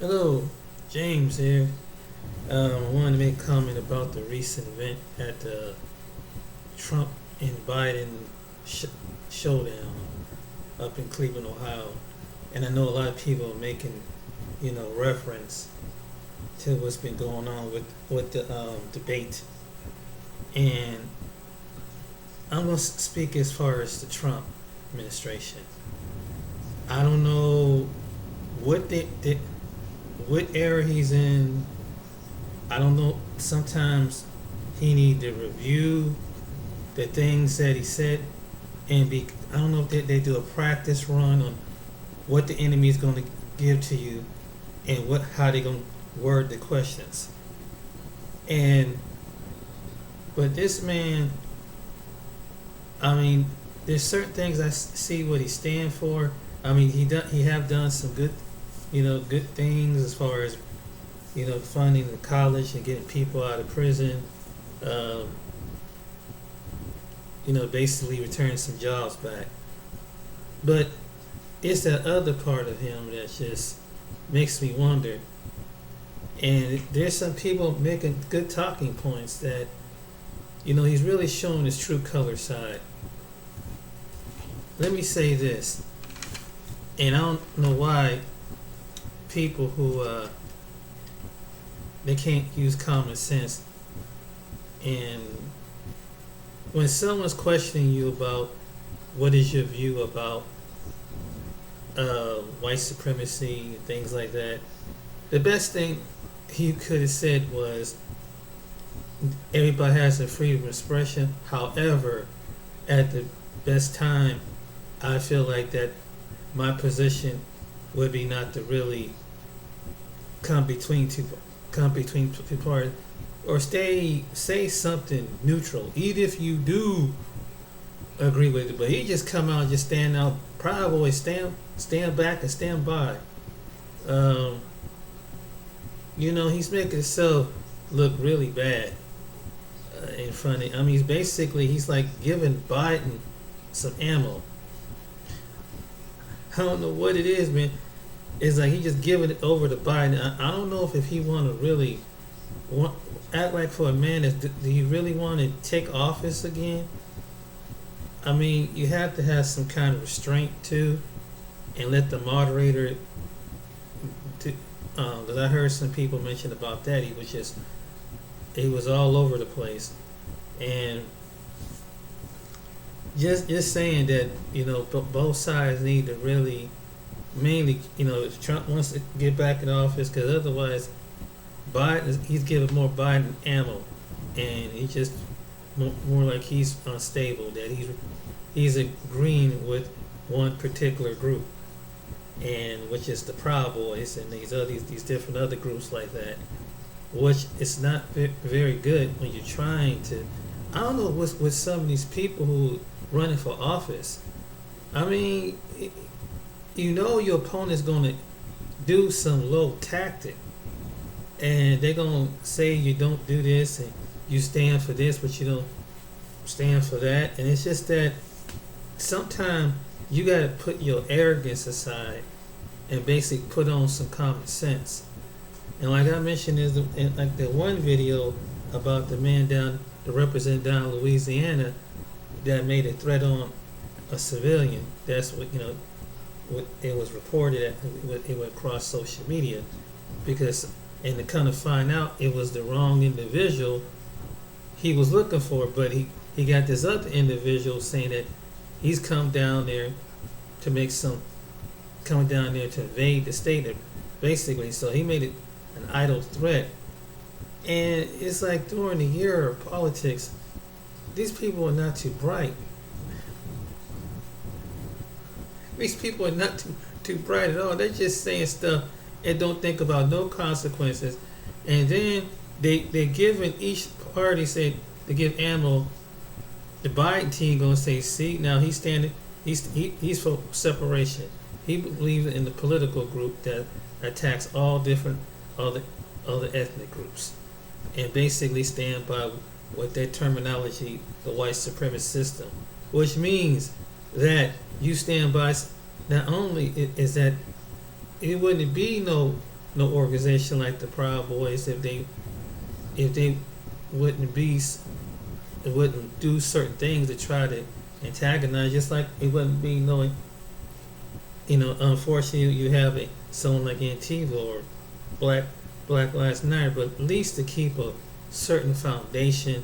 Hello, James here. I wanted to make a comment about the recent event at the Trump and Biden sh- showdown up in Cleveland, Ohio. And I know a lot of people are making, reference to what's been going on with the debate. And I'm going to speak as far as the Trump administration. I don't know what what era he's in. I don't know. Sometimes he need to review the things that he said and be. I don't know if they do a practice run on what the enemy is going to give to you and how they're going to word the questions. And but this man, I mean, there's certain things I see what he stand for. I mean, he have done some good, good things as far as funding the college and getting people out of prison. Um, basically returning some jobs back. But it's that other part of him that just makes me wonder. And there's some people making good talking points that, he's really showing his true color side. Let me say this, and I don't know why people who they can't use common sense, and when someone's questioning you about what is your view about white supremacy and things like that, the best thing he could have said was everybody has a freedom of expression. However, at the best time, I feel like that my position would be not to really come between two parties, or say something neutral, even if you do agree with it. But he just come out and just stand out, Proud Boy, stand back and stand by. He's making himself look really bad in front of. I mean, he's like giving Biden some ammo. I don't know what it is, man. It's like he just giving it over to Biden. I don't know if he want to really act like for a man. Do you really want to take office again? I mean, you have to have some kind of restraint too, and let the moderator. Because I heard some people mention about that. He was all over the place, and just saying that both sides need to really, mainly, if Trump wants to get back in office, because otherwise he's giving more Biden ammo, and he just more like he's unstable, that he's agreeing with one particular group, and which is the Proud Boys and these different other groups like that, which is not very good when you're trying to. I don't know what's with some of these people who running for office. I mean, your opponent's going to do some low tactic, and they're going to say you don't do this and you stand for this, but you don't stand for that. And it's just that sometimes you got to put your arrogance aside and basically put on some common sense. And like I mentioned, in like the one video about the man the representative down in Louisiana that made a threat on a civilian. That's what it was reported at. It went across social media, because and to kind of find out it was the wrong individual he was looking for, but he got this other individual saying that he's come down there to invade the state, basically. So he made it an idle threat. And it's like during the year of politics, these people are not too bright. These people are not too bright at all. They're just saying stuff and don't think about no consequences. And then they're giving each party, say they give ammo. The Biden team gonna say, see, now he's for separation. He believes in the political group that attacks all different other ethnic groups, and basically stand by what their terminology, the white supremacist system, which means that you stand by. Not only is that it wouldn't be no no organization like the Proud Boys if they wouldn't be it wouldn't do certain things to try to antagonize, just like it wouldn't be no, unfortunately you have someone like Antifa or Black Black Lives Matter, but at least to keep a certain foundation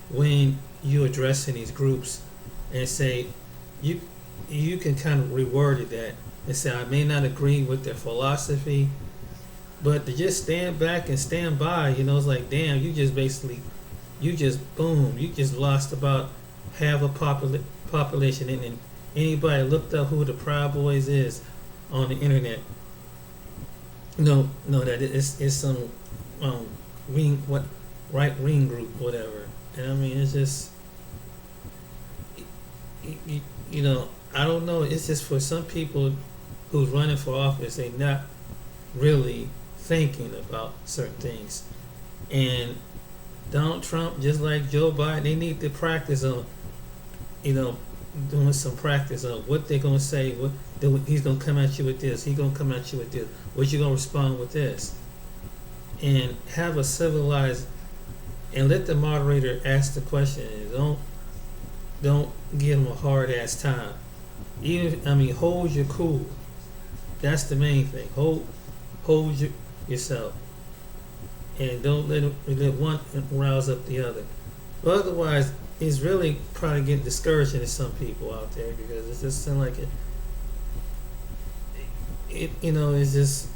when you addressing these groups and say you you can kind of reword it that and say I may not agree with their philosophy, but to just stand back and stand by, it's like damn, you just basically you just boom, you just lost about half a population, and anybody looked up who the Proud Boys is on the internet, no, that it's some wing what right wing group, whatever. And I mean, it's just I don't know. It's just for some people who's running for office, they not really thinking about certain things. And Donald Trump, just like Joe Biden, they need to practice on, doing some practice on what they're gonna say. He's gonna come at you with this. He's gonna come at you with this. What you gonna respond with this? And have a civilized, and let the moderator ask the question. And don't give them a hard ass time. Hold your cool. That's the main thing. Hold yourself, and don't let one rouse up the other. But otherwise, it's really probably getting discouraging to some people out there, because it just seems like it's just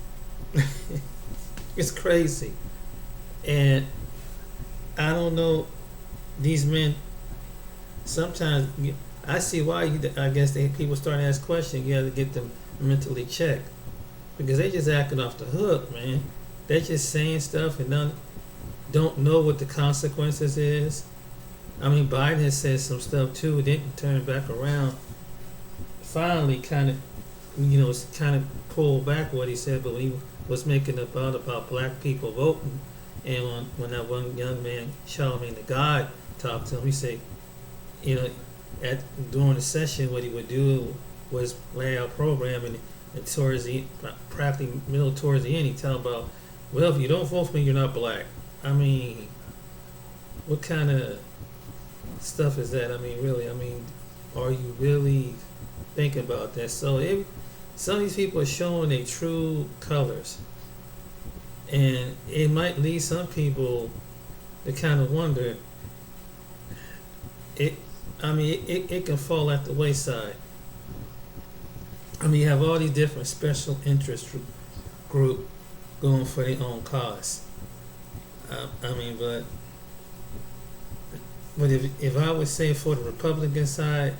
it's crazy, and I don't know, these men. Sometimes I see why I guess people start to ask questions. You have to get them mentally checked, because they just acting off the hook, man. They're just saying stuff and don't know what the consequences is. I mean, Biden has said some stuff too, didn't turn back around. Finally, kind of pulled back what he said, but when he was making about black people voting, and when that one young man, Charlamagne the God, talked to him, he said, during the session, what he would do was lay out a program, and towards the end, he tell about, well, if you don't vote for me, you're not black. I mean, what kind of stuff is that? I mean, really, are you really thinking about that? So some of these people are showing their true colors, and it might lead some people to kind of wonder. It can fall at the wayside. You have all these different special interest group going for their own cause. But if I would say for the Republican side,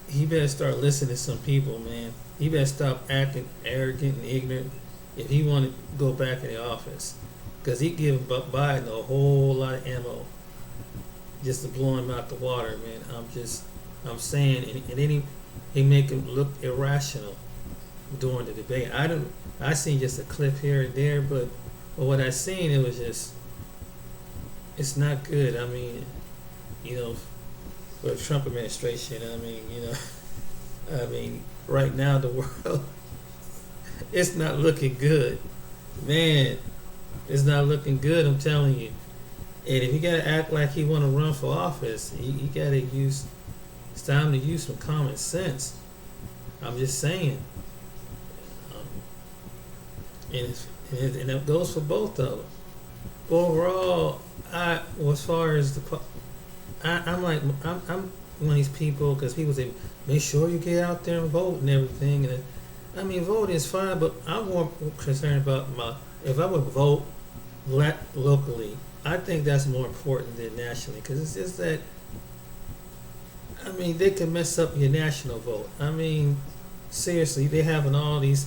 he better start listening to some people, man. He better stop acting arrogant and ignorant if he want to go back in the office, because he give Biden a whole lot of ammo just to blow him out the water, man. I'm saying, and then he make him look irrational during the debate. I seen just a clip here and there, but what I seen, it was just, it's not good. For the Trump administration, right now the world, it's not looking good, man. It's not looking good. I'm telling you. And if you gotta act like he want to run for office, you gotta use. It's time to use some common sense. I'm just saying. And it goes for both of them. But overall, as far as I'm one of these people, because people say make sure you get out there and vote and everything. And voting is fine, but I'm more concerned about if I would vote locally. I think that's more important than nationally, because it's just that, they can mess up your national vote. Seriously, they having all these,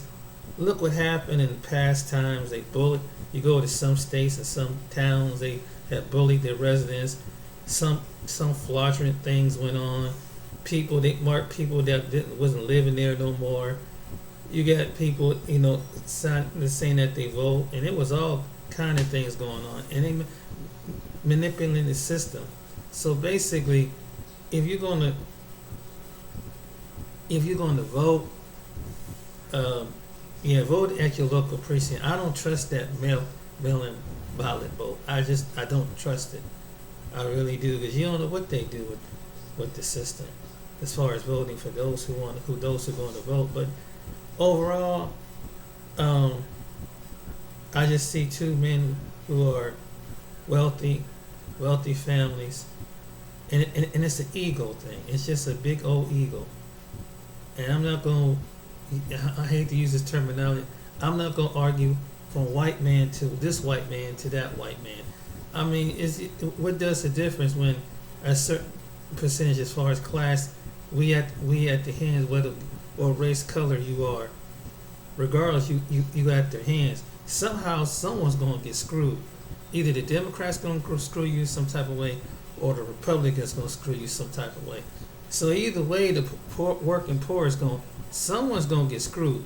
look what happened in past times. They bullied, you go to some states and some towns, they have bullied their residents. Some fraudulent things went on. They marked people that wasn't living there no more. You got people, saying that they vote, and it was all kind of things going on, and they manipulating the system. So basically, if you're going to vote, Yeah, vote at your local precinct. I don't trust that mail-in ballot vote. I don't trust it. I really do, because you don't know what they do with the system, as far as voting for those those who are going to vote. But overall, um, I just see two men who are wealthy, wealthy families, and it's an ego thing. It's just a big old ego. And I'm not going to, I hate to use this terminology, I'm not going to argue from white man to this white man to that white man. I mean, what does the difference when a certain percentage, as far as class, we at the hands, whether or race, color you are, regardless, you at their hands. Somehow, someone's going to get screwed. Either the Democrats going to screw you some type of way, or the Republicans going to screw you some type of way. So either way, the working poor is someone's going to get screwed.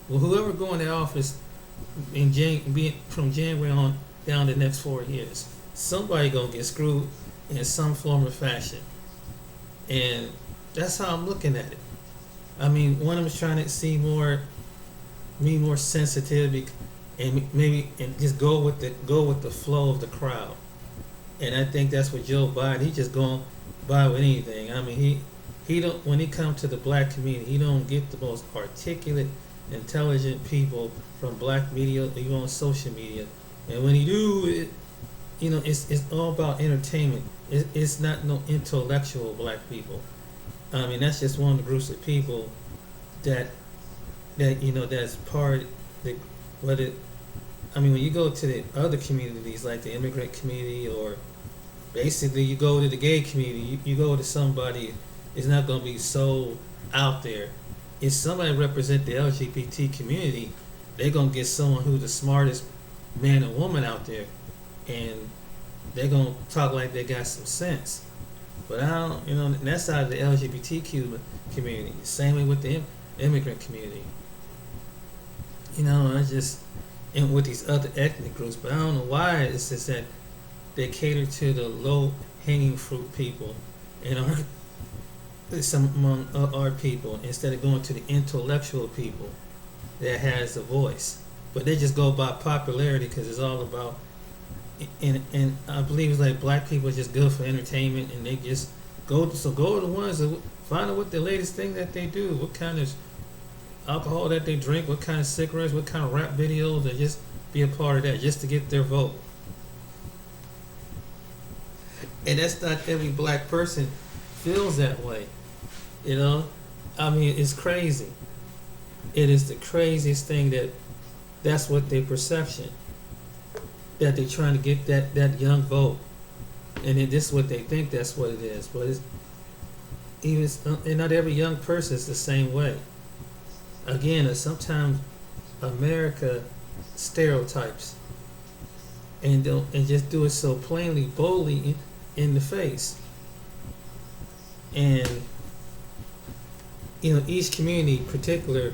Well, whoever go into office from January on down the next 4 years, somebody going to get screwed in some form or fashion. And that's how I'm looking at it. I mean, one of them is trying to see more sensitive, and just go with the flow of the crowd. And I think that's what Joe Biden, he just going by with anything. I mean, he don't, when he comes to the black community, he don't get the most articulate, intelligent people from black media, even on social media. And when he do it, it's all about entertainment. It's not no intellectual black people. I mean, that's just one of the groups of people that that's part the whether. I mean, when you go to the other communities, like the immigrant community, or basically you go to the gay community, you go to somebody, it's not going to be so out there. If somebody represent the LGBT community, they're going to get someone who's the smartest man or woman out there, and they're going to talk like they got some sense. But I don't, that's side of the LGBTQ community. The same way with the immigrant community. And with these other ethnic groups, but I don't know why it's just that they cater to the low-hanging fruit people and among our people, instead of going to the intellectual people that has a voice. But they just go by popularity, because it's all about, and I believe it's like black people are just good for entertainment, and they just go to the ones that find out what the latest thing that they do, what kind of alcohol that they drink, what kind of cigarettes, what kind of rap videos, and just be a part of that, just to get their vote. And that's not every black person feels that way. I mean, it's crazy. It is the craziest thing that's what their perception, that they're trying to get that young vote, and then this is what they think that's what it is. But and not every young person is the same way. Again, sometimes America stereotypes and just do it so plainly, boldly in the face. And each community in particular,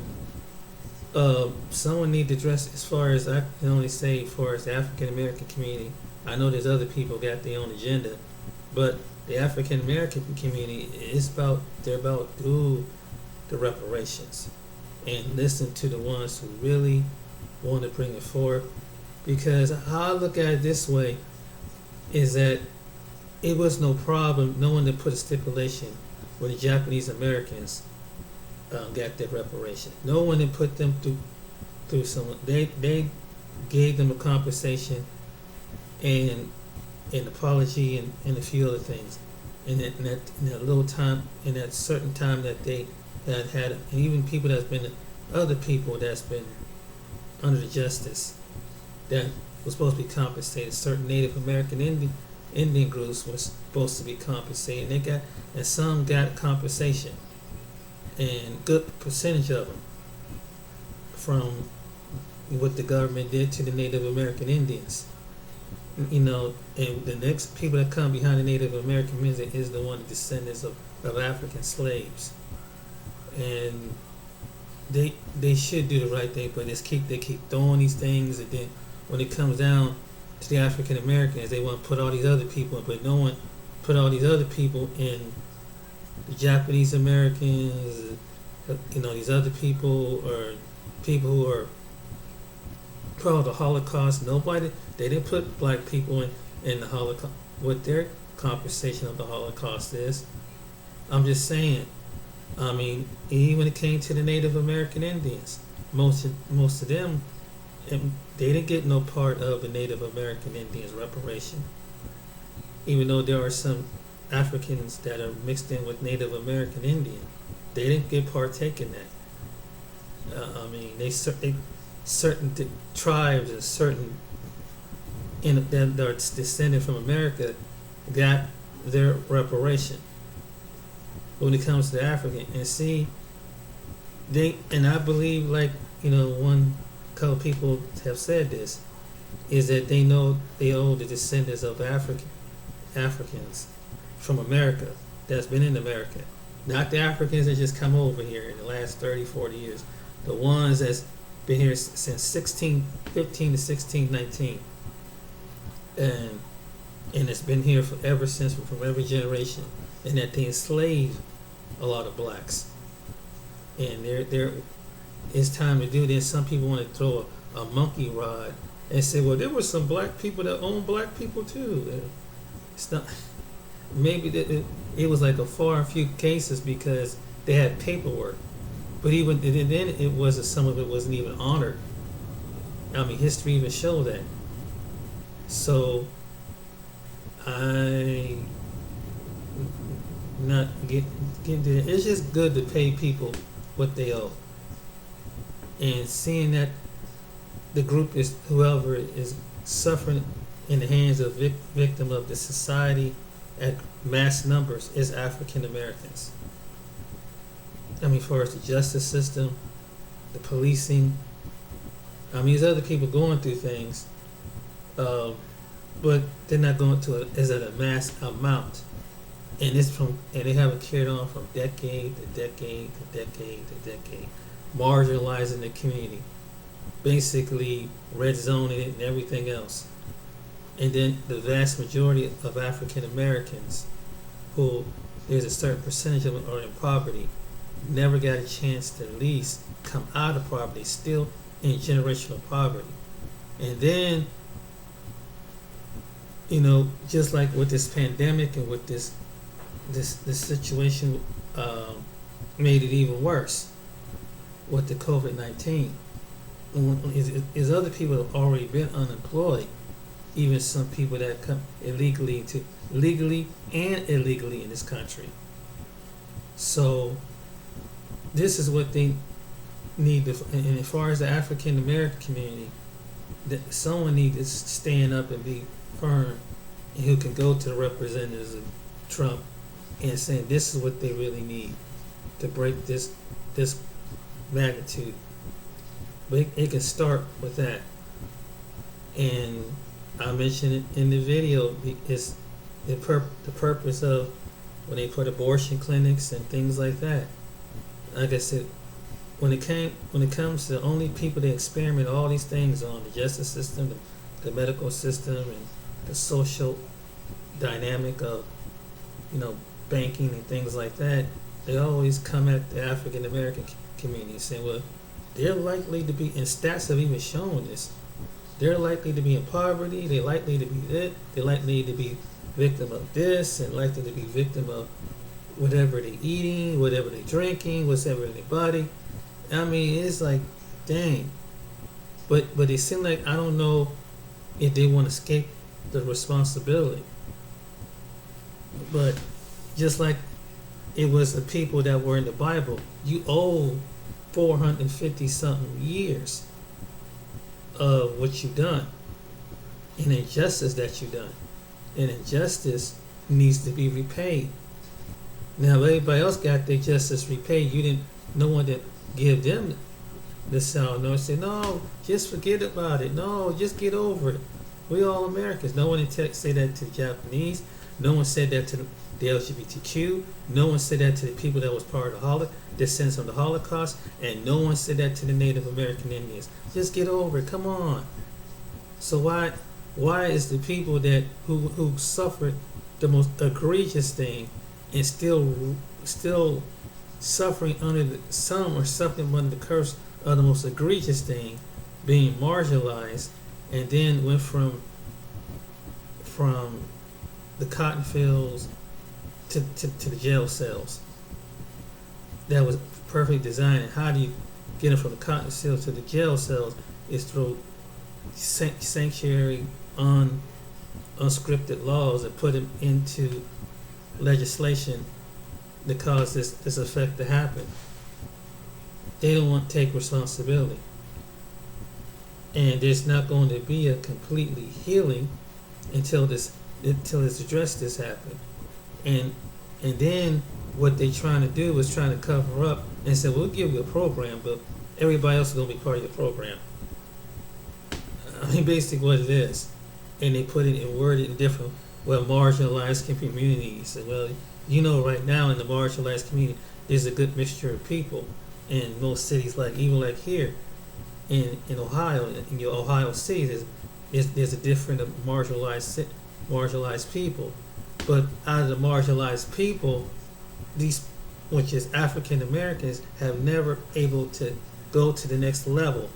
someone need to address, as far as I can only say, as far as the African American community. I know there's other people got their own agenda, but the African American community they're about do the reparations, and listen to the ones who really want to bring it forward. Because how I look at it this way is that it was no problem, no one to put a stipulation when the Japanese Americans got their reparation. No one had put them through someone. They gave them a compensation and an apology and a few other things. In that little time, in that certain time that they had, and even people that's been, other people that's been under the justice that was supposed to be compensated. Certain Native American Indian groups were supposed to be compensated. And some got compensation, and good percentage of them from what the government did to the Native American Indians. And the next people that come behind the Native American Indians is the one descendants of African slaves. And they should do the right thing, but they keep throwing these things, and then when it comes down to the African Americans, they want to put all these other people in, but no one put all these other people in. The Japanese Americans, these other people, or people who are part of the Holocaust. They didn't put black people in the Holocaust. What their compensation of the Holocaust is. I'm just saying. I mean, even when it came to the Native American Indians, most of them, they didn't get no part of the Native American Indians reparation. Even though there are some Africans that are mixed in with Native American Indian, they didn't get partake in that. I mean, certain tribes and certain that are descended from America got their reparation. But when it comes to the African, and see, I believe, like, one couple people have said this, is that they know they owe the descendants of Africans from America that's been in America. Not the Africans that just come over here in the last 30, 40 years. The ones that's been here since 1615 to 1619. And it's been here ever since, from every generation. And that they enslaved a lot of blacks. And it's time to do this. Some people want to throw a monkey rod and say, well, there were some black people that owned black people too. And it's not. Maybe it was like a far and few cases because they had paperwork. But even then, some of it wasn't even honored. I mean, history even showed that. So I not get there. It's just good to pay people what they owe, and seeing that the group is whoever is suffering in the hands of victim of the society at mass numbers is African Americans. I mean, as far as the justice system, the policing. I mean, there's other people going through things, but they're not going to as at a mass amount. And they have it carried on from decade to decade to decade to decade, marginalizing the community, basically red zoning it and everything else. And then the vast majority of African Americans, who there's a certain percentage of them are in poverty, never got a chance to at least come out of poverty, still in generational poverty. And then, just like with this pandemic and with this situation, made it even worse with the COVID-19. Is other people have already been unemployed, even some people that come legally and illegally in this country. So this is what they need to, and as far as the African American community, that someone needs to stand up and be firm, and who can go to the representatives of Trump and say this is what they really need to break this magnitude. But it can start with that. And I mentioned it in the video, is the purpose of when they put abortion clinics and things like that. Like I said, when it comes to the only people that experiment all these things on, the justice system, the medical system, and the social dynamic of banking and things like that, they always come at the African American community saying, well, they're likely to be, and stats have even shown this, they're likely to be in poverty, they're likely to be this, they're likely to be victim of this, and likely to be victim of whatever they're eating, whatever they're drinking, whatever in their body. I mean, it's like, dang. But it seems like, I don't know if they want to escape the responsibility. But just like it was the people that were in the Bible, you owe 450 something years of what you've done, and injustice that you've done, and injustice needs to be repaid. Now, if everybody else got their justice repaid, no one that give them the sound. No, say no, just forget about it. No, just get over it. We all Americans. No one say that to the Japanese. No one said that to the LGBTQ. No one said that to the people that was part of the descendants of the Holocaust, and no one said that to the Native American Indians. Just get over it. Come on. So why is the people that who suffered the most egregious thing and still suffering under some or something under the curse of the most egregious thing, being marginalized, and then went from the cotton fields to the jail cells. That was perfectly designed. And how do you get them from the cotton fields to the jail cells? Is through sanctuary, unscripted laws and put them into legislation that cause this effect to happen. They don't want to take responsibility. And there's not going to be a completely healing until it's addressed this happen. And then what they're trying to do is trying to cover up and say, we'll give you a program, but everybody else is going to be part of your program. I mean, basically what it is. And they put it and word it in different, well, marginalized communities. And well, you know, right now in the marginalized community, there's a good mixture of people in most cities, like even like here in Ohio, in your Ohio City, there's a different marginalized people. But out of the marginalized people, these, which is African Americans, have never able to go to the next level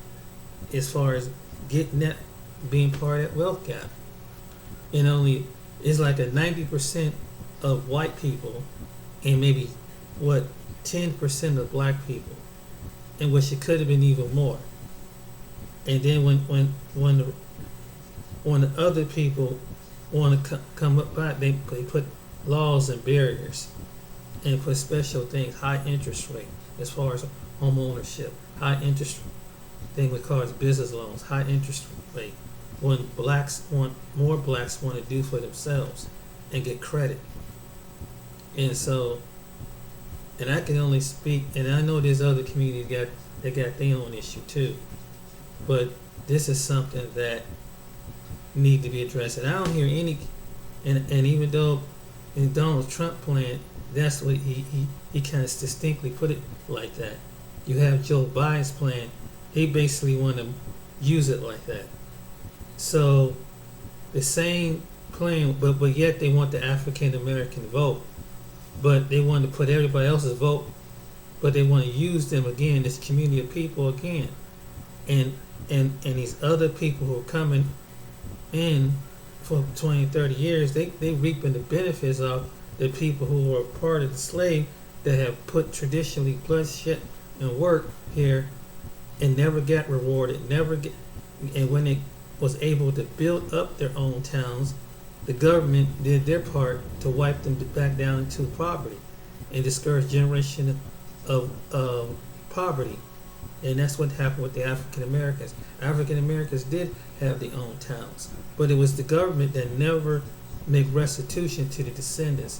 as far as getting that, being part of that wealth gap. And only it's like a 90% of white people and maybe 10% of black people, and which it could have been even more. And then when the other people want to come up back, they put laws and barriers and put special things, high interest rate as far as home ownership, high interest thing that cause business loans, high interest rate. When more blacks want to do for themselves and get credit. And so, and I can only speak, and I know there's other communities that got their own issue too, but this is something that need to be addressed. And I don't hear any, and even though in Donald Trump plan, that's what he kind of distinctly put it like that. You have Joe Biden's plan, he basically want to use it like that. So the same plan, but yet they want the African American vote, but they want to put everybody else's vote, but they want to use them again, this community of people again, and these other people who are coming in for 20, 30 years, they reaping the benefits of the people who were part of the slave that have put traditionally blood, sweat, and work here and never got rewarded, and when they was able to build up their own towns, the government did their part to wipe them back down into poverty and discourage generation of poverty. And that's what happened with the African Americans. African Americans did have their own towns, but it was the government that never made restitution to the descendants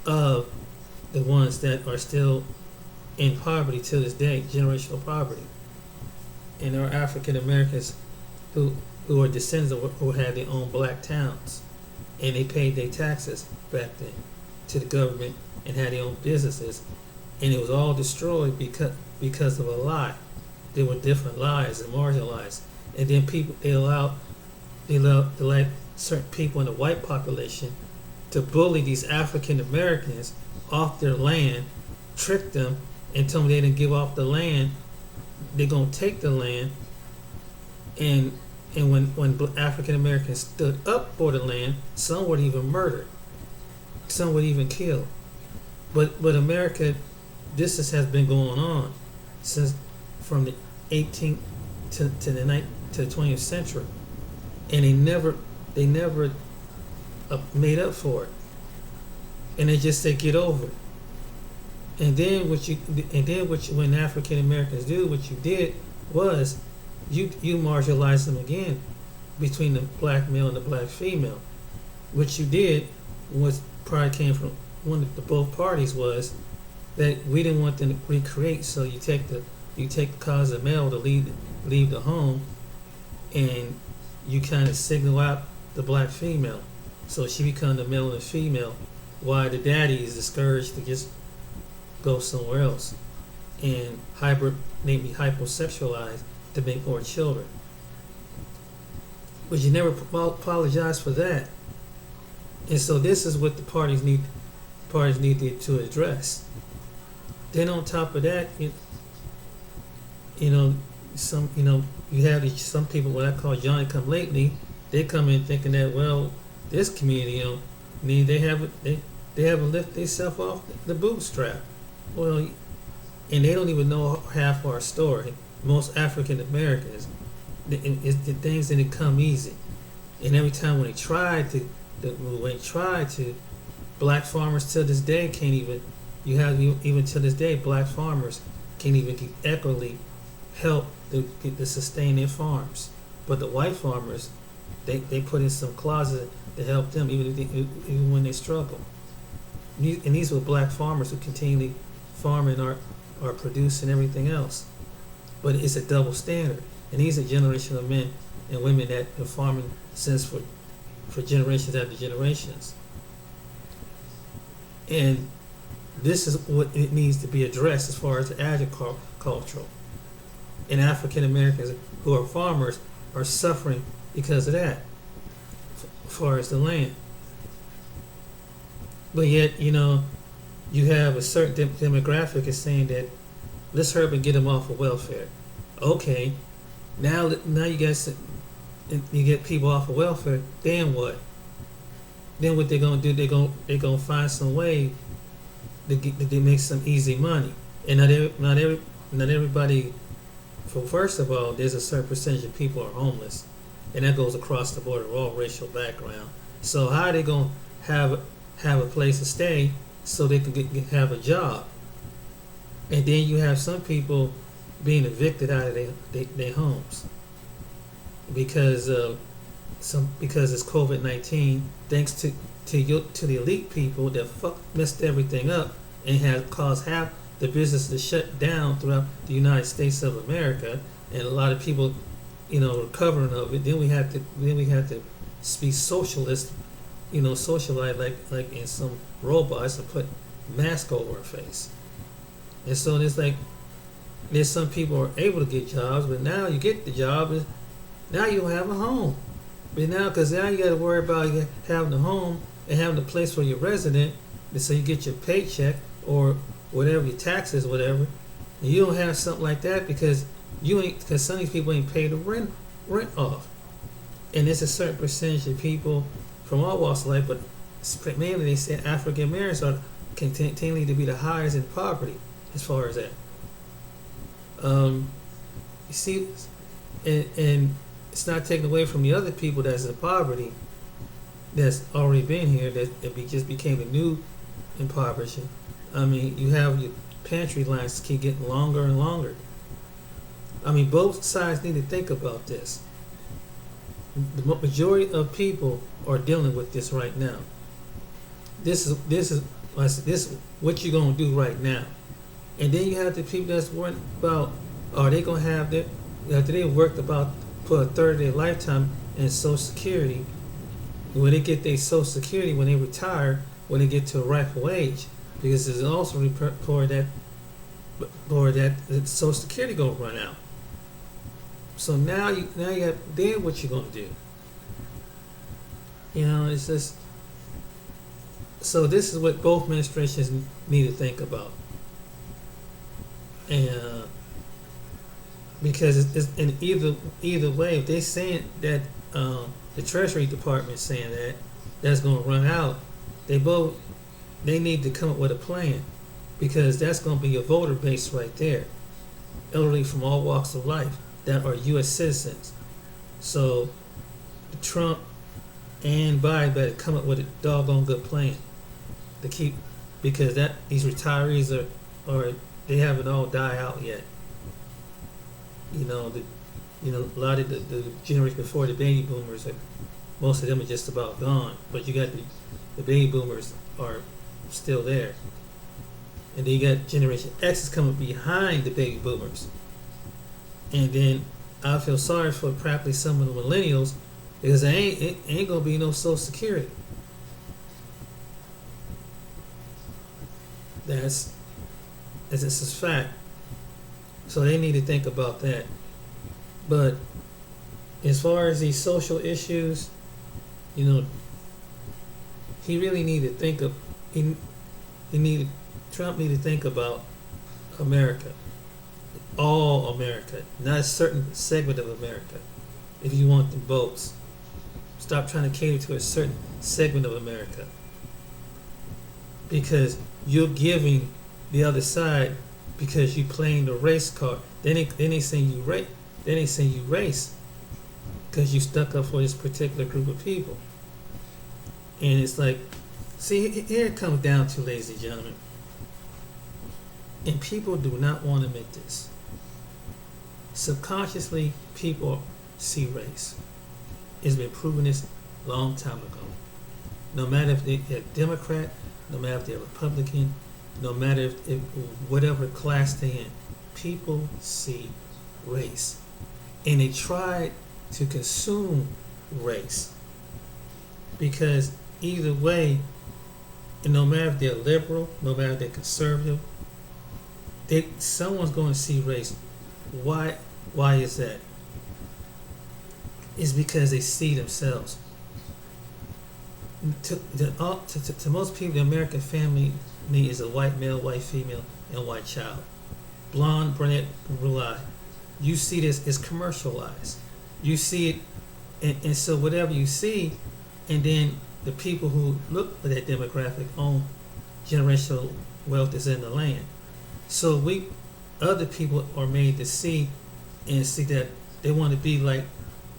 of the ones that are still in poverty to this day, generational poverty. And there are African Americans who are descendants of who had their own black towns, and they paid their taxes back then to the government and had their own businesses, and it was all destroyed because of a lie. There were different lies and marginalized, and then people they allowed certain people in the white population to bully these African Americans off their land, trick them, and tell them they didn't give off the land. They're gonna take the land, and when African Americans stood up for the land, some were even murdered, some were even killed. But America, this has been going on since from the 18th to the 20th century, and they never made up for it, and they just say get over it. And then when African Americans do, what you did was you marginalized them again between the black male and the black female. What you did was probably came from one of the both parties was that we didn't want them to recreate, so you take the cause of male to leave the home, and you kind of signal out the black female, so she become the male and female, while the daddy is discouraged to just go somewhere else and maybe hypersexualized to make more children. But you never apologize for that. And so this is what the parties need to address. Then on top of that, you know, you have some people, what I call Johnny come lately. They come in thinking that, well, this community, need they haven't lifted themselves off the bootstrap. Well, and they don't even know half our story. Most African Americans, the things didn't come easy, and every time when they tried to move, when they tried to, black farmers to this day can't even. You have even to this day, black farmers can't even equitably help to sustain their farms. But the white farmers, they put in some clauses to help them even when they struggle. And these were black farmers who continually farm and are producing everything else. But it's a double standard. And these are generations of men and women that have been farming since for generations after generations. And this is what it needs to be addressed as far as the agricultural. And African Americans who are farmers are suffering because of that, as far as the land. But yet, you have a certain demographic is saying that let's hurry up and get them off of welfare. Okay, now you guys, you get people off of welfare. Then what? Then what they're gonna do? They're gonna find some way to make some easy money. And not everybody. First of all, there's a certain percentage of people are homeless, and that goes across the board of all racial background. So how are they gonna have a place to stay so they can have a job? And then you have some being evicted out of their homes because it's COVID-19. Thanks to the elite people that messed everything up and have caused half the business to shut down throughout the United States of America, and a lot of people, recovering of it. Then we have to be socialist, socialite like in some robots and put mask over our face. And so there's some people are able to get jobs, but now you get the job, and now you don't have a home. But because now you got to worry about having a home and having a place where you're resident, and so you get your paycheck or whatever, your taxes, whatever. And you don't have something like that because some of these people ain't paid the rent off. And there's a certain percentage of people from all walks of life, but mainly they say African Americans are continuing to be the highest in poverty as far as that. You see, and it's not taken away from the other people that's in poverty that's already been here that just became the new impoverishing. I mean, you have your pantry lines keep getting longer and longer. I mean, both sides need to think about this. The majority of people are dealing with this right now. This is what you're gonna do right now. And then you have the people that's worrying about, are they gonna have their, after they worked about for a third of their lifetime in Social Security, when they get their Social Security, when they retire, when they get to a rightful age, because there's also report that the Social Security gonna run out. So now you have, then what you gonna do? It's just, so this is what both administrations need to think about. And because it's in either way, if they're saying that the Treasury Department is saying that's going to run out, they need to come up with a plan, because that's going to be a voter base right there, elderly from all walks of life that are U.S. citizens. So Trump and Biden better come up with a doggone good plan to keep, because these retirees are they haven't all died out yet. A lot of the generation before the baby boomers, most of them are just about gone. But you got the baby boomers are still there, and then you got Generation X is coming behind the baby boomers. And then I feel sorry for probably some of the millennials, because it ain't gonna be no Social Security. That's just a fact. So they need to think about that. But as far as these social issues, he really need to think of Trump need to think about America. all America, not a certain segment of America. If you want the votes, stop trying to cater to a certain segment of America, because you're giving the other side, because you playing the race card. Then they saying you race. Then they saying you race because you stuck up for this particular group of people. And it's like, see, here it comes down to, ladies and gentlemen, and people do not want to admit this. Subconsciously, people see race. It's been proven this a long time ago. No matter if they're Democrat, no matter if they're Republican, no matter if whatever class they're in, people see race. And they try to consume race. Because either way, and no matter if they're liberal, no matter if they're conservative, someone's going to see race. Why is that? It's because they see themselves. To most people, the American family is a white male, white female, and white child. Blonde, brunette, blue-eyed. You see this is commercialized. You see it, and so whatever you see, and then the people who look for that demographic own generational wealth is in the land. So other people are made to see and see that they want to be like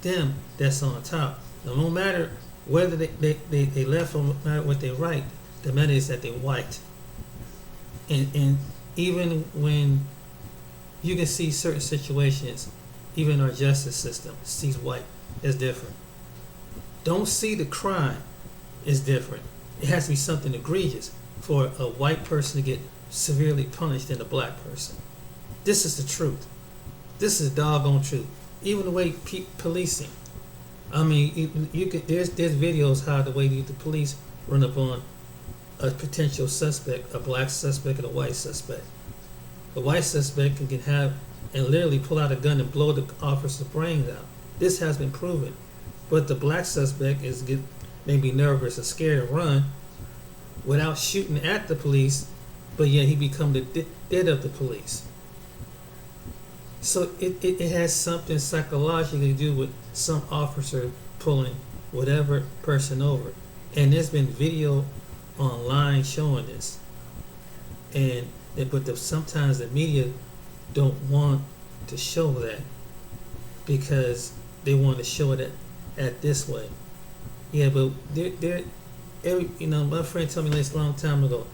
them that's on top. Now, no matter whether they left or no matter what they right, the matter is that they're white. And even when you can see certain situations, even our justice system sees white as different. Don't see the crime as different. It has to be something egregious for a white person to get severely punished than a black person. This is the truth. This is the doggone truth. Even the way policing. I mean, you could. There's videos how the way the police run up on a potential suspect, a black suspect and a white suspect. The white suspect can have and literally pull out a gun and blow the officer's brains out. This has been proven. But the black suspect maybe nervous or scared to run without shooting at the police, but yet he become the dead of the police. So it has something psychologically to do with some officer pulling whatever person over. And there's been video online showing this. But sometimes the media don't want to show that because they want to show it at this way. Yeah, but my friend told me this a long time ago.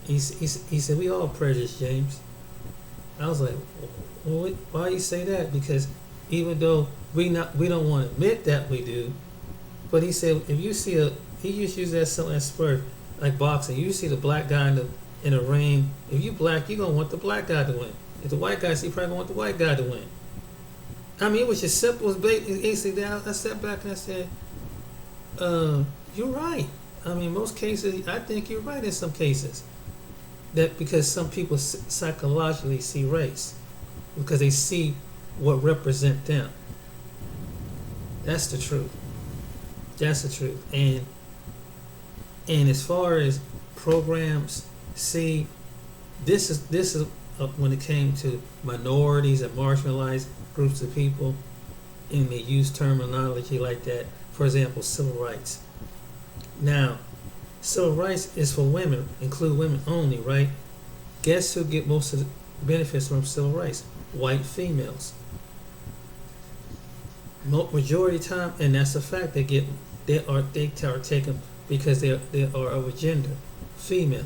He said, we all prejudiced, James. I was like, well, why you say that? Because even though we don't want to admit that we do, but he said, if you see he used to use that as spur, like boxing, you see the black guy in the ring, if you black, you're going to want the black guy to win. If the white guy, you probably want the white guy to win. I mean, it was just simple as basically. I sat back and I said, you're right. I mean, most cases, I think you're right in some cases. That because some people psychologically see race. Because they see what represent them. That's the truth. That's the truth. And as far as programs, see, this is when it came to minorities and marginalized groups of people, and they use terminology like that. For example, civil rights. Now, civil rights is for women, include women only, right? Guess who get most of the benefits from civil rights? White females. Majority of the time, and that's a fact, they are taken because they are of a gender, female.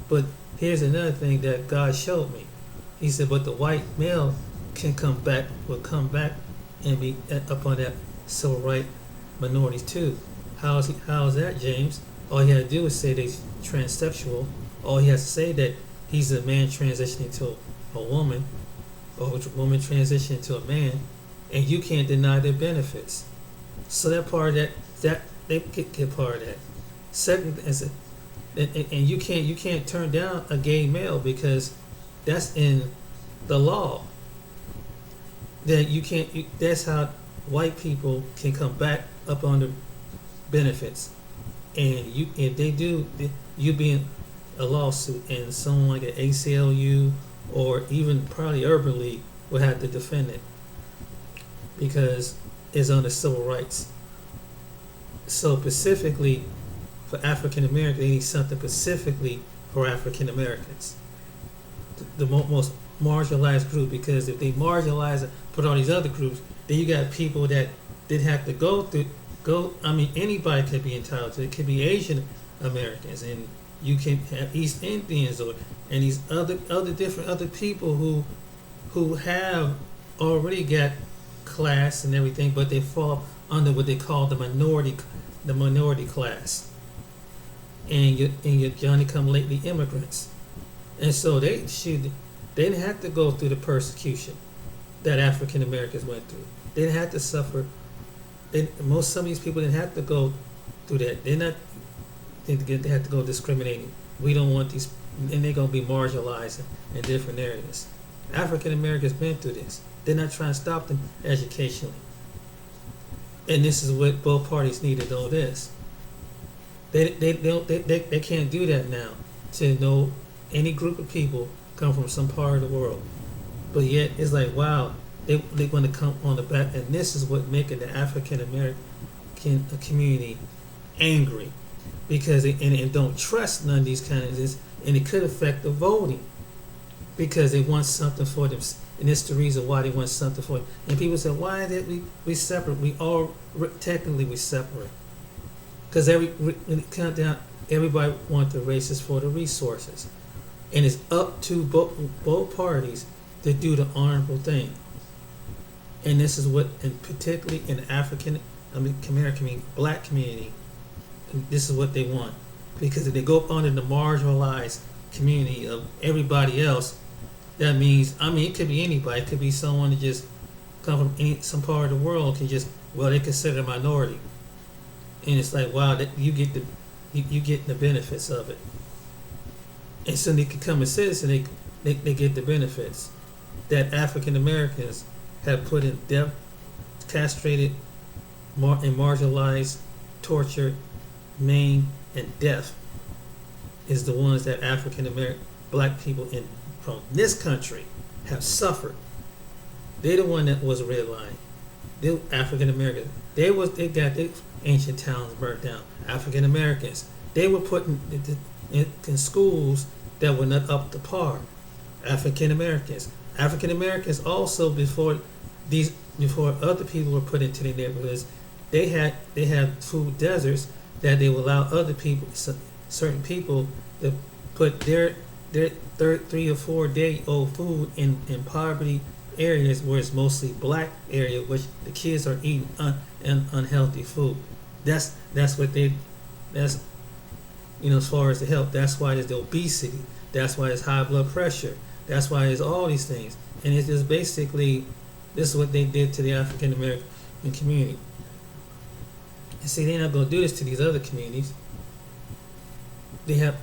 But here's another thing that God showed me. He said, but the white male will come back and be up on that civil right minorities too. How is that, James? All he had to do is say they're transsexual. All he has to say that he's a man transitioning to a woman, or a woman transitioning to a man, and you can't deny their benefits. So that part of that they get part of that. Second, and you can't turn down a gay male because that's in the law. That you can't. That's how white people can come back up on the benefits, and if they do, you be in a lawsuit, and someone like an ACLU or even probably Urban League will have to defend it because it's under civil rights. So specifically for African Americans, they need something specifically for African Americans, the most marginalized group. Because if they marginalize it, put all these other groups, then you got people that didn't have to go. I mean, anybody could be entitled to it. It could be Asian Americans, and you can have East Indians, and these other different other people who have already got class and everything, but they fall under what they call the minority class, and your Johnny come lately immigrants, and so they didn't have to go through the persecution that African Americans went through. They didn't have to suffer. Some of these people didn't have to go through that. They have to go discriminating. We don't want these, and they're gonna be marginalized in different areas. African Americans been through this. They're not trying to stop them educationally. And this is what both parties need to know this. They can't do that now to know any group of people come from some part of the world. But yet it's like, wow, they're going to come on the back, and this is what making the African American community angry, because they don't trust none of these kind of this, and it could affect the voting because they want something for them. And it's the reason why they want something for it. And people say, why did we separate? We all technically we separate. Because when it comes down, everybody wants the races for the resources. And it's up to both parties to do the honorable thing. And this is what, and particularly in the African American black community, this is what they want. Because if they go up under the marginalized community of everybody else, that means, it could be anybody. It could be someone that just come from some part of the world can just, they consider a minority. And it's like, wow, that you get the benefits of it. And so they can become a citizen, they get the benefits that African Americans have put in death, castrated, and marginalized, tortured, maimed, and death is the ones that African American black people from this country have suffered. They're the one that was redlined. They African Americans. They got their ancient towns burnt down. African Americans. They were put in schools that were not up to par. African Americans. African Americans also before other people were put into their neighborhoods, they had food deserts that they would allow other people, certain people, to put their 3 or 4 day old food in poverty areas where it's mostly black area, which the kids are eating unhealthy food. That's what that's as far as the health. That's why there's the obesity. That's why there's high blood pressure. That's why there's all these things. And it's just basically, this is what they did to the African American community. And see, they're not going to do this to these other communities. They have,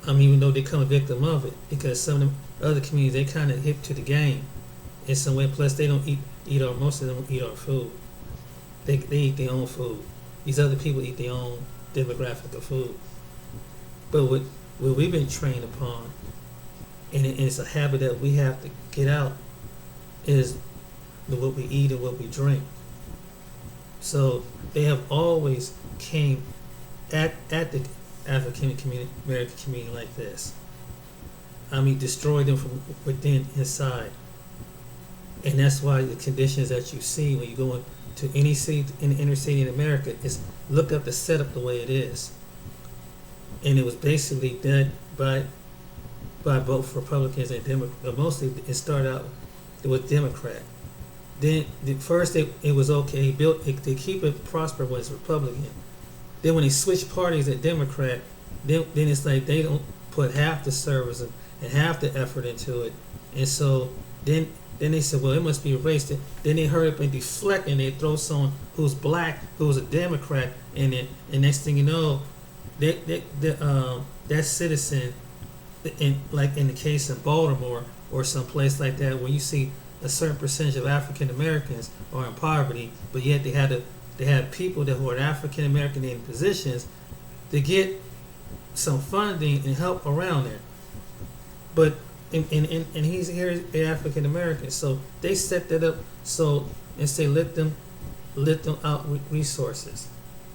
even though they become a victim of it, because some of them other communities, they kind of hip to the game in some way. Plus, they don't eat our, most of them don't eat our food. They eat their own food. These other people eat their own demographic of food. But what we've been trained upon, and it's a habit that we have to get out, is what we eat and what we drink. So they have always came at the African American community like this. Destroy them from within, inside. And that's why the conditions that you see when you go to any city in the inner city in America is look up the setup the way it is. And it was basically done by both Republicans and Democrats. But mostly it started out with Democrat. Then first it was okay. They keep it prosper when it's Republican. Then when they switch parties at Democrat, then it's like they don't put half the service and half the effort into it. And so then they said, well, it must be erased. Then they hurry up and deflect, and they throw someone who's black, who's a Democrat in it. And next thing you know, that citizen, in the case of Baltimore or some place like that, where you see a certain percentage of African Americans are in poverty, but yet they had people who are African American in positions to get some funding and help around there. But and he's here African American. So they set that up so and say let them out with resources.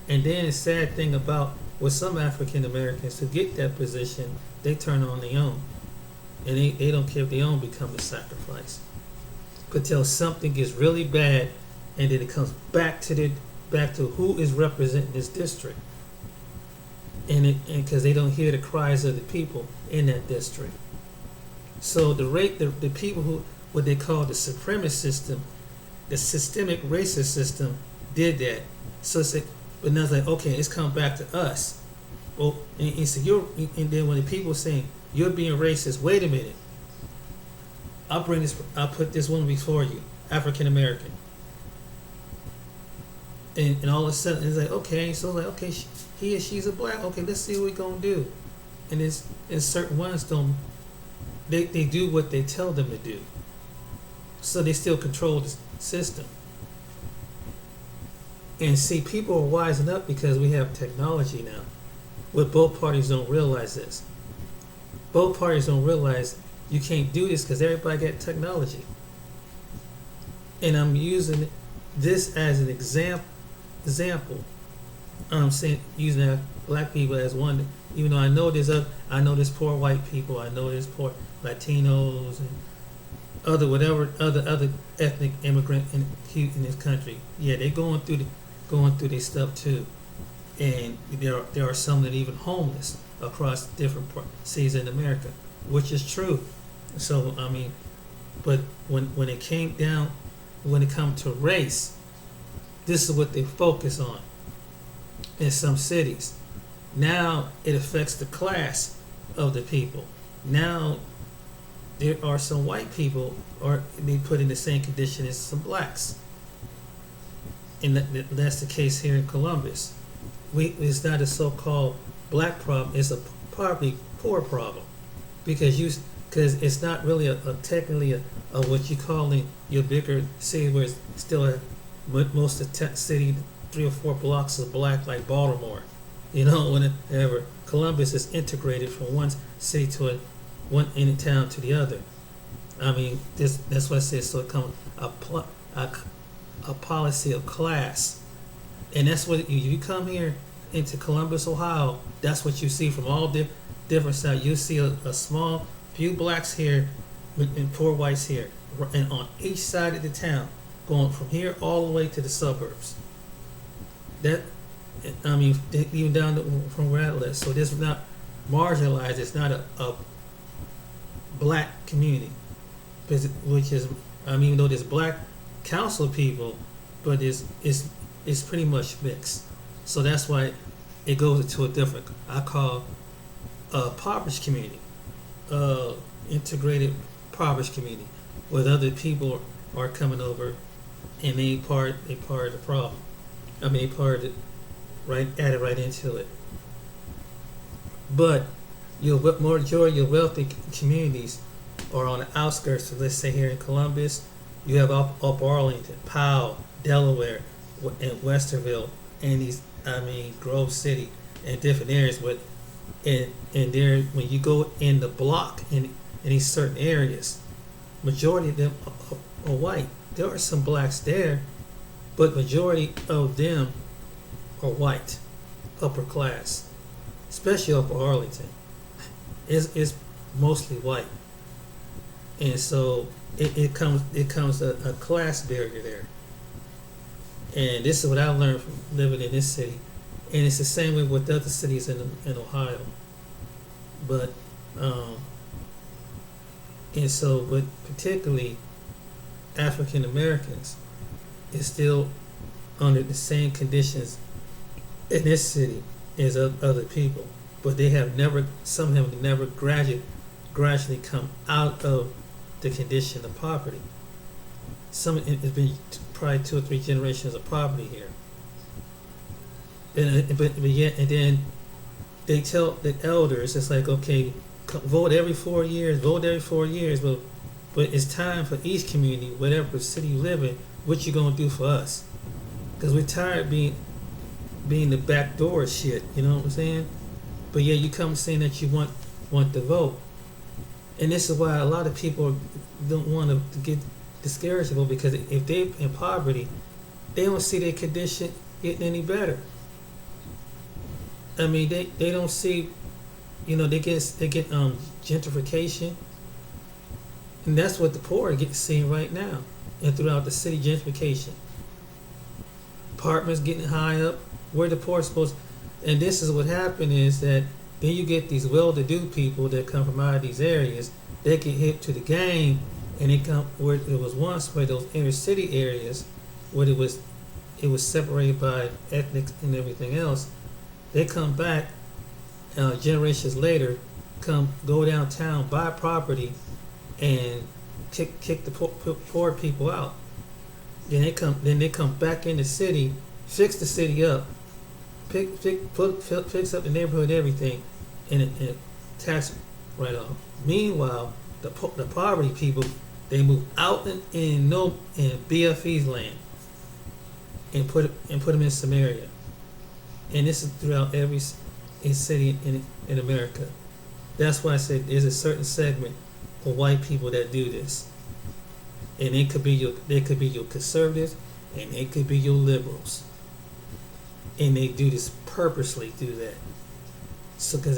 And then the sad thing about with some African Americans to get that position, they turn on their own, and they don't care if their own become a sacrifice. But till something gets really bad, and then it comes back to who is representing this district, and because they don't hear the cries of the people in that district. So the people who what they call the supremacist system, the systemic racist system, did that. So it's like, but now it's like, okay, it's come back to us. Well, and so and then when the people saying you're being racist, wait a minute. I'll put this one before you, African American. And all of a sudden it's like, okay, so like, okay, he or she's a black. Okay, let's see what we're gonna do. And certain ones don't. They do what they tell them to do. So they still control the system. And see, people are wising up because we have technology now. But both parties don't realize this. Both parties don't realize you can't do this because everybody got technology. And I'm using this as an example. I'm saying using black people as one. Even though I know there's poor white people, I know there's poor Latinos and other ethnic immigrant in this country. Yeah, they're going through this stuff too, and there are some that are even homeless across different cities in America, which is true. So I mean, but when it came down, when it comes to race, this is what they focus on in some cities. Now it affects the class of the people. Now there are some white people are being put in the same condition as some blacks. And that's the case here in Columbus. It's not a so-called black problem, it's a poverty poor problem. Because it's not really technically a what you call in your bigger city where it's still most of the city 3 or 4 blocks is black, like Baltimore. You know, whenever Columbus is integrated from one city to one in town to the other. I mean, that's what I said. So it comes a policy of class, and that's what you come here into Columbus, Ohio. That's what you see from all different sides. You see a small few blacks here and poor whites here, and on each side of the town, going from here all the way to the suburbs. That. I mean, even down from where I live. So this is not marginalized. It's not a black community, which is, I mean, even though there's black council people, but it's pretty much mixed. So that's why it goes into a different, I call impoverished community, integrated impoverished community, where other people are coming over, and they part of the problem. I mean, part of it. Added right into it. But your majority of wealthy communities are on the outskirts. So let's say here in Columbus, you have up Arlington, Powell, Delaware, and Westerville, and Grove City, and different areas. But and there, when you go in the block in these certain areas, majority of them are white. There are some blacks there, but majority of them are white, upper class, especially upper Arlington. It's mostly white, and so it comes a class barrier there. And this is what I learned from living in this city, and it's the same way with other cities in Ohio. But but particularly African Americans is still under the same conditions in this city as other people, but some have never gradually come out of the condition of poverty. Some it's been probably 2 or 3 generations of poverty here, but then they tell the elders, it's like, okay, vote every 4 years, but it's time for each community, whatever city you live in, what you gonna do for us? Because we're tired of being the backdoor shit, you know what I'm saying? But yeah, you come saying that you want to vote, And this is why a lot of people don't want to get discouraged about, because if they're in poverty, they don't see their condition getting any better. I mean, they don't see, they get gentrification, and that's what the poor are seeing right now, and throughout the city, gentrification. Apartments getting high up, where the poor are supposed, and this is what happened is that then you get these well-to-do people that come from out of these areas. They get hip to the game, and they come where it was once where those inner city areas, where it was separated by ethnic and everything else. They come back generations later, go downtown, buy property, and kick the poor people out. Then they come back in the city, fix the city up, fix up the neighborhood, everything, and tax write off. Meanwhile, the poverty people, they move out in BFE's land and put them in Samaria, and this is throughout every city in America. That's why I said there's a certain segment of white people that do this, and they could be your conservatives, and they could be your liberals, and they do this purposely, do that, so because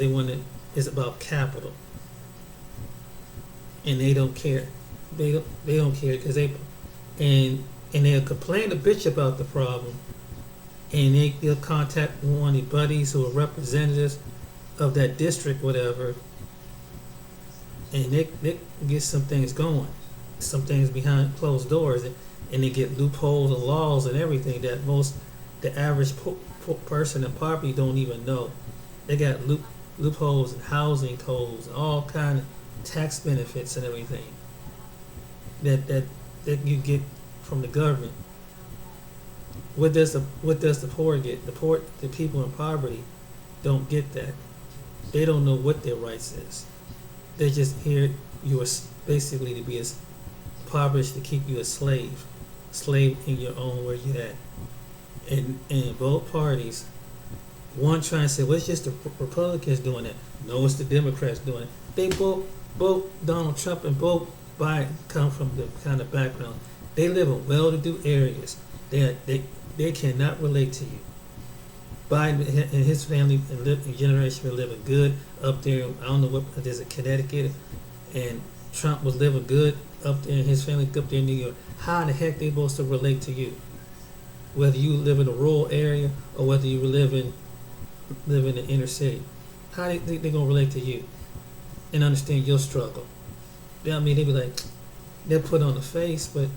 it's about capital, and they don't care. They don't care because they'll complain a bitch about the problem, and they'll contact one of their buddies who are representatives of that district, whatever, and they get some things going, some things behind closed doors, and they get loopholes and laws and everything that the average person in poverty don't even know. They got loopholes and housing codes, all kind of tax benefits and everything that you get from the government. What does the poor get? The people in poverty don't get that. They don't know what their rights is. They just hear you are basically to be as impoverished, to keep you a slave in your own where you at. And both parties, one trying to say, well, it's just the Republicans doing it. No, it's the Democrats doing it. They both Donald Trump and both Biden come from the kind of background. They live in well-to-do areas. They cannot relate to you. Biden and his family and generation were living good up there. I don't know what there's a Connecticut, and Trump was living good up there, and his family up there in New York. How in the heck they supposed to relate to you? Whether you live in a rural area or whether you live in the inner city, how they gonna relate to you and understand your struggle? I mean, they be like, they'll put on the face, but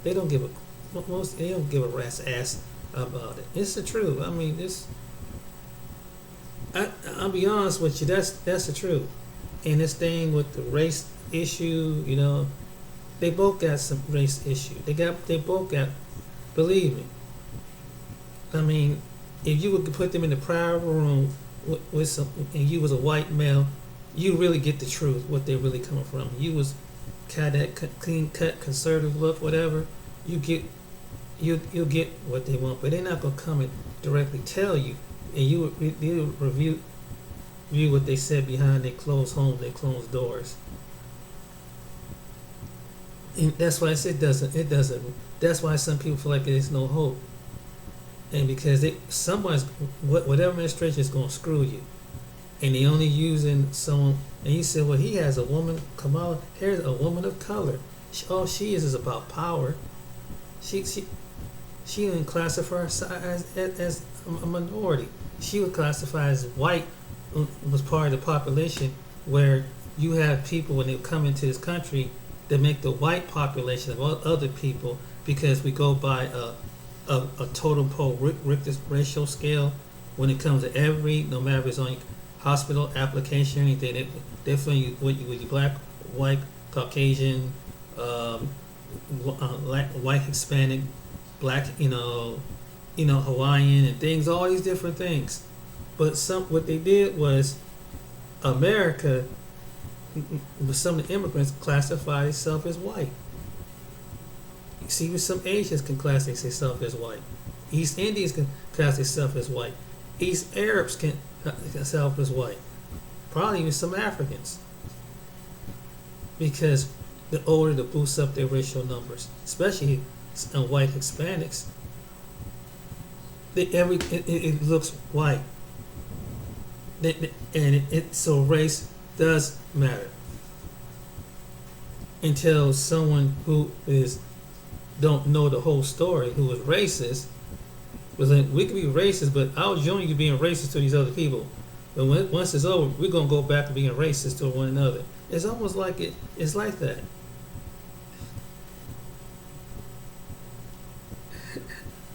they don't give a rat's ass about it. It's the truth. I mean, I'll be honest with you. That's the truth. And this thing with the race issue, they both got some race issue. They both got. Believe me. I mean, if you would put them in the private room with some, and you was a white male, you really get the truth, what they're really coming from. You was kind of that clean cut conservative look, whatever. You'll get what they want, but they're not gonna come and directly tell you, and you'll review what they said behind their closed homes, their closed doors. And that's why I said it doesn't. That's why some people feel like there's no hope, and because whatever administration is gonna screw you, and they only using someone. And you said, well, he has a woman, Kamala. Here's a woman of color. All she is about power. She didn't classify herself as a minority. She would classify as white, was part of the population, where you have people when they come into this country that make the white population of other people, because we go by a totem pole Richter ratio scale when it comes to no matter if it's on hospital application or anything, they fill you with you black, white, Caucasian, white, Hispanic, black, Hawaiian and things, all these different things. But what they did was America, with some of the immigrants, classify themselves as white. You see, with some Asians can classify themselves as white. East Indians can classify themselves as white. East Arabs can themselves as white. Probably even some Africans. because the order to boost up their racial numbers, especially white Hispanics. It looks white, so race does matter until someone who is don't know the whole story, who is racist, was like, we can be racist, but I'll join you being racist to these other people. But once it's over, we're gonna go back to being racist to one another. It's almost like it's like that.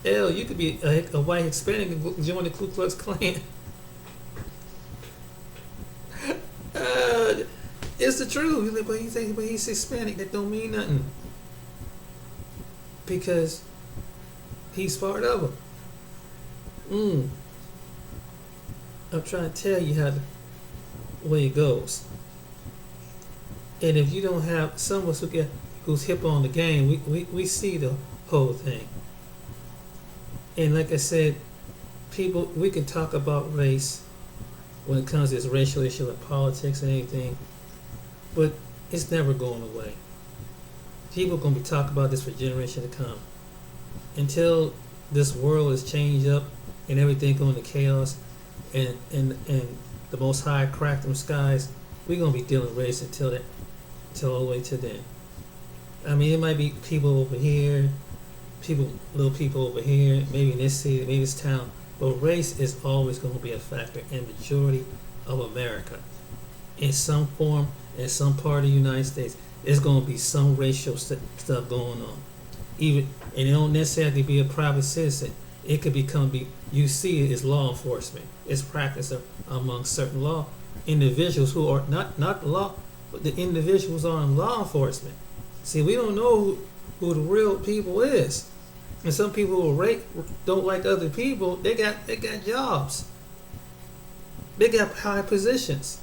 Hell, you could be a white Hispanic and join the Ku Klux Klan. It's the truth. Like, but he's Hispanic. That don't mean nothing because he's part of them. I'm trying to tell you how the way it goes. And if you don't have someone who's hip on the game, we see the whole thing. And like I said, we can talk about race when it comes to this racial issue in politics and anything, but it's never going away. People are going to be talking about this for generations to come. Until this world is changed up and everything going to chaos and the Most High crack them skies, we're going to be dealing with race until all the way to then. I mean, it might be people over here, little people over here, maybe in this city, maybe this town, but race is always going to be a factor in the majority of America. In some form, in some part of the United States, there's going to be some racial stuff going on. And it don't necessarily be a private citizen. It could you see it as law enforcement. It's practiced among certain law individuals who are not law, but the individuals are in law enforcement. See, we don't know who the real people is. And some people who don't like other people, they got jobs. They got high positions.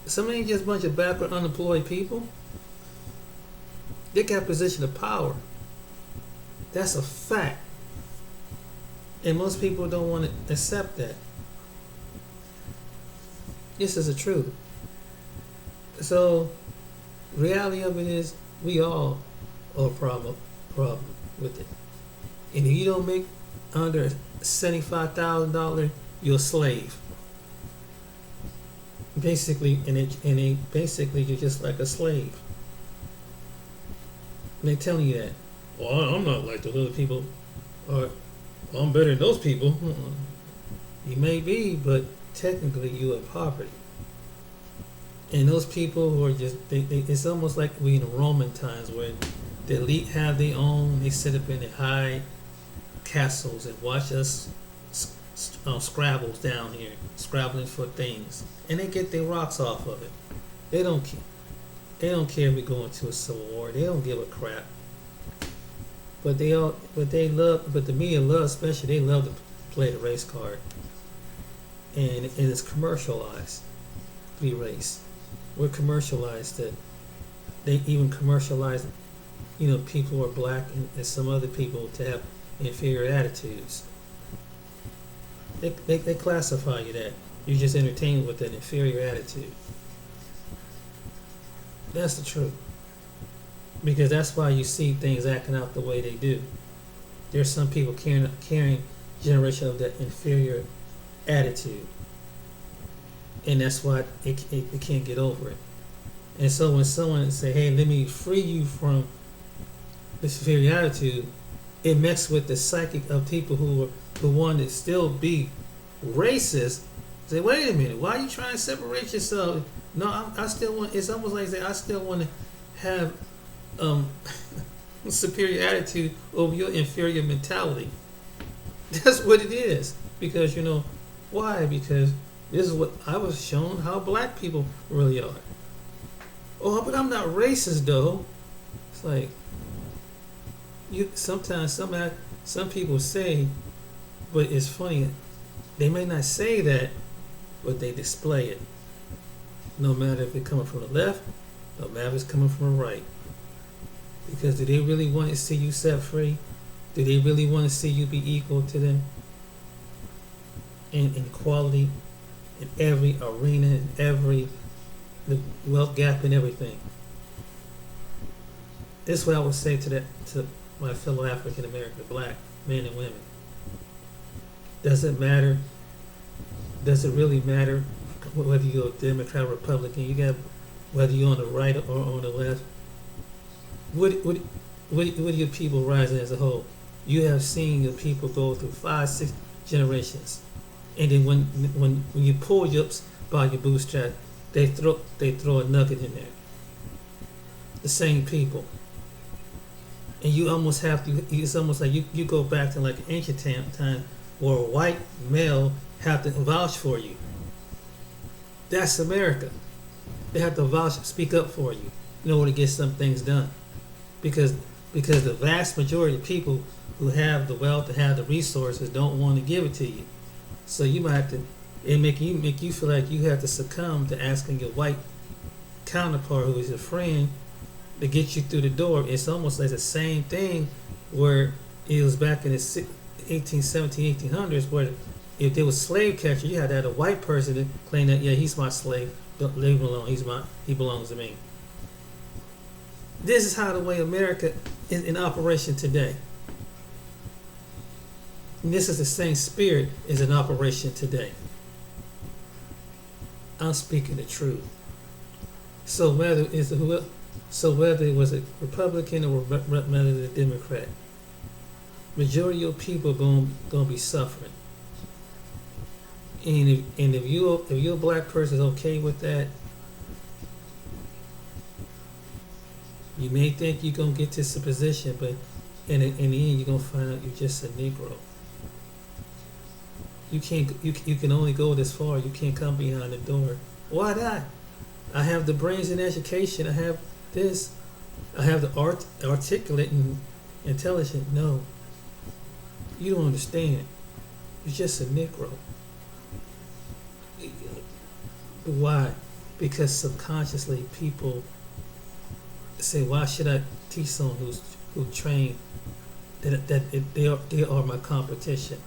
Some ain't just a bunch of backward unemployed people. They got position of power. That's a fact. And most people don't want to accept that. This is the truth. So, reality of it is, we all are a problem with it. And if you don't make under $75,000, you're a slave. Basically, basically you're just like a slave. And they're telling you that. Well, I'm not like those other people. Or I'm better than those people. You may be, but technically you're in poverty. And those people who are just, it's almost like we in the Roman times where the elite have their own, they sit up in their high castles and watch us scrabbles down here, scrabbling for things. And they get their rocks off of it. They don't care. They don't care if we go into a civil war. They don't give a crap. But the media loves, especially, they love to play the race card. And it's commercialized to be race. We're commercialized that they even commercialize, people who are black and some other people to have inferior attitudes. They classify you that. You're just entertained with an inferior attitude. That's the truth. Because that's why you see things acting out the way they do. There's some people carrying generation of that inferior attitude. And that's why it can't get over it. And so when someone say, hey, let me free you from this inferior attitude, it messes with the psychic of people who want to still be racist. Say, wait a minute, why are you trying to separate yourself? No, I still want, it's almost like say, I still want to have superior attitude over your inferior mentality. That's what it is. Because, why? Because this is what I was shown how black people really are. Oh, but I'm not racist though. It's like, sometimes some people say, but it's funny, they may not say that, but they display it. No matter if it's coming from the left, no matter if it's coming from the right. Because do they really want to see you set free? Do they really want to see you be equal to them? In equality, in every arena, in every the wealth gap and everything. This is what I would say to my fellow African American black men and women. Does it matter? Does it really matter whether you're a Democrat or Republican? You got whether you're on the right or on the left. What are your people rising as a whole? You have seen your people go through 5, 6 generations, and then when you pull you up by your bootstrap, they throw a nugget in there. The same people, and you almost have to. It's almost like you go back to like ancient time where a white male have to vouch for you. That's America. They have to vouch, speak up for you in order to get some things done, because the vast majority of people who have the wealth and have the resources don't want to give it to you. So you might have to. It make you feel like you have to succumb to asking your white counterpart, who is your friend, to get you through the door. It's almost like the same thing where it was back in the 1800s, where if there was slave catcher, you had to have a white person to claim that, yeah, he's my slave, don't leave him alone, he belongs to me. This is how the way America is in operation today. And this is the same spirit is in operation today. I'm speaking the truth. So whether it was a Republican or whether a Democrat, majority of people gonna be suffering. And if you're a black person is okay with that, you may think you're gonna get to this position, but in the end you're gonna find out you're just a Negro. You can only go this far. You can't come behind the door. Why not? I have the brains and education. I have this. I have the articulate and intelligent. No, you don't understand. You're just a Negro. Why? Because subconsciously people say, "Why should I teach someone who trained that they are my competition?"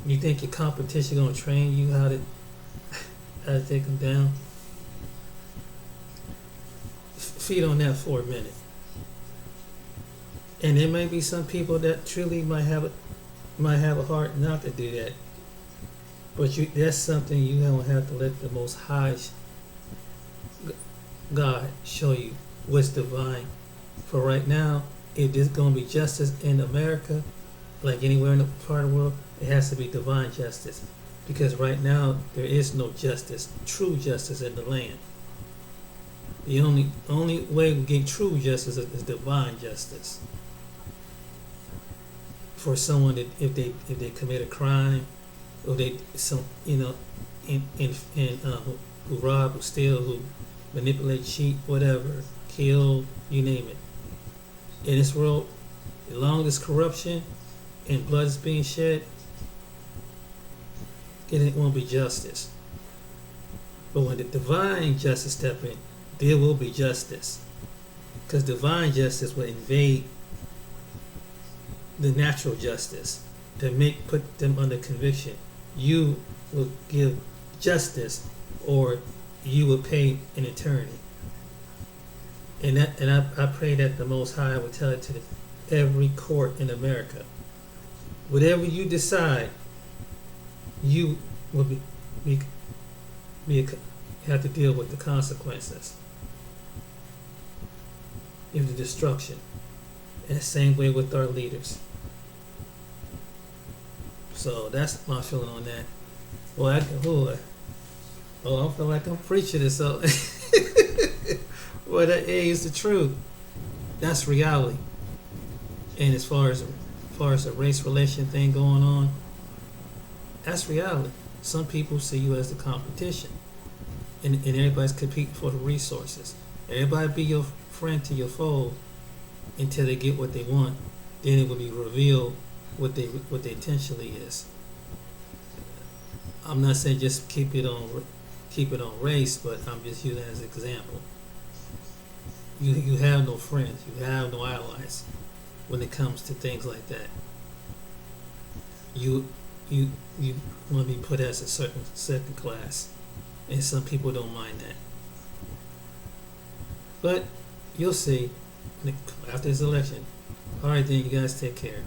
You think your competition gonna train you how to take them down? Feed on that for a minute. And there may be some people that truly might have a heart not to do that. But that's something you don't have to let the Most High God show you what's divine. For right now, if there's gonna be justice in America, like anywhere in the part of the world, it has to be divine justice. Because right now there is no justice, true justice in the land. The only way we get true justice is divine justice. For someone that if they commit a crime, or who rob, who steal, who manipulate, cheat, whatever, kill, you name it. In this world, as long as corruption and blood is being shed, it won't be justice. But when the divine justice step in, there will be justice. Because divine justice will invade the natural justice to put them under conviction. You will give justice, or you will pay an eternity. And I pray that the Most High will tell it to every court in America. Whatever you decide, you will have to deal with the consequences of the destruction. And the same way with our leaders. So that's my feeling on that. Well, I feel like I'm preaching it, so well, that is the truth. That's reality. And as far as the race relation thing going on, that's reality. Some people see you as the competition, and everybody's competing for the resources. Everybody be your friend to your foe until they get what they want. Then it will be revealed what they intentionally is. I'm not saying just keep it on race, but I'm just using it as an example. You have no friends, you have no allies when it comes to things like that. You want to be put as a certain second class. and some people don't mind that. But you'll see after this election. All right, then, you guys take care.